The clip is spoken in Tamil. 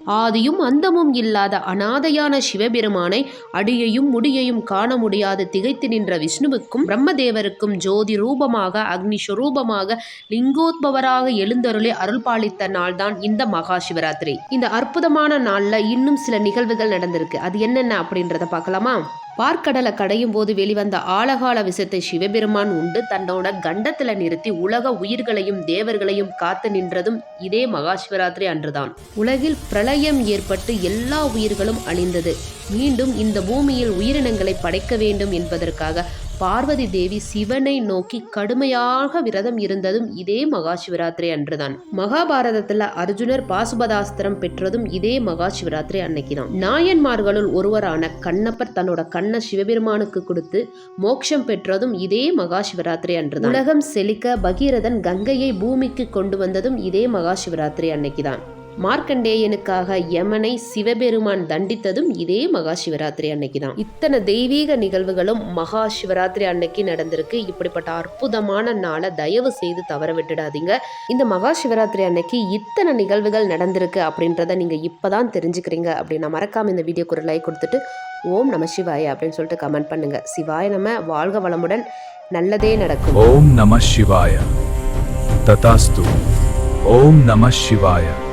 ஆதியும் அந்தமும் இல்லாத அனாதையான சிவபெருமானை அடியையும் முடியையும் காண முடியாது திகைத்து நின்ற விஷ்ணுவுக்கும் பிரம்மதேவருக்கும் ஜோதி ரூபமாக அக்னி ஸ்வரூபமாக லிங்கோத்பவராக எழுந்தருளே அருள் பாலித்த நாள் தான் இந்த மகா சிவராத்திரி. இந்த அற்புதமான நாள்ல இன்னும் சில நிகழ்வுகள் நடந்திருக்கு. அது என்னென்ன அப்படின்றத பார்க்கலாமா? பார்க்கடலை கடையும் போது வெளிவந்த ஆழகால விஷத்தை சிவபெருமான் உண்டு தன்னோட கண்டத்துல நிறுத்தி உலக உயிர்களையும் தேவர்களையும் காத்து நின்றதும் இதே மகா சிவராத்திரி அன்றுதான். உலகில் பிரளயம் ஏற்பட்டு எல்லா உயிர்களும் அழிந்தது. மீண்டும் இந்த பூமியில் உயிரினங்களை படைக்க வேண்டும் என்பதற்காக பார்வதி தேவி சிவனை நோக்கி கடுமையாக விரதம் இருந்ததும் இதே மகா சிவராத்திரி அன்றுதான். மகாபாரதத்துல அர்ஜுனர் பாசுபதாஸ்திரம் பெற்றதும் இதே மகா சிவராத்திரி அன்னைக்குதான். நாயன்மார்களுள் ஒருவரான கண்ணப்பர் தன்னோட கண்ண சிவபெருமானுக்கு கொடுத்து மோட்சம் பெற்றதும் இதே மகா சிவராத்திரி அன்றுதான். உலகம் செழிக்க பகீரதன் கங்கையை பூமிக்கு கொண்டு வந்ததும் இதே மகா சிவராத்திரி அன்னைக்குதான். மார்க்கண்டேயனுக்காக யமனை சிவபெருமான் தண்டித்ததும் இதே மகா சிவராத்திரி அன்னைக்கு தான். இத்தனை தெய்வீக நிகழ்வுகளும் மகா சிவராத்திரி அன்னைக்கு நடந்திருக்கு. இப்படிப்பட்ட அற்புதமான நாளை தயவு செய்து தவற விட்டுடாதீங்க. இந்த மகா சிவராத்திரி அன்னைக்கு இத்தனை நிகழ்வுகள் நடந்திருக்கு அப்படின்றத நீங்க இப்பதான் தெரிஞ்சுக்கிறீங்க அப்படின்னா மறக்காம இந்த வீடியோக்கு ஒரு லைக் கொடுத்துட்டு ஓம் நம சிவாய அப்படின்னு சொல்லிட்டு கமெண்ட் பண்ணுங்க. சிவாய நம. வாழ்க வளமுடன். நல்லதே நடக்கும். ஓம் நம சிவாய. ததாஸ்து. ஓம் நம சிவாய.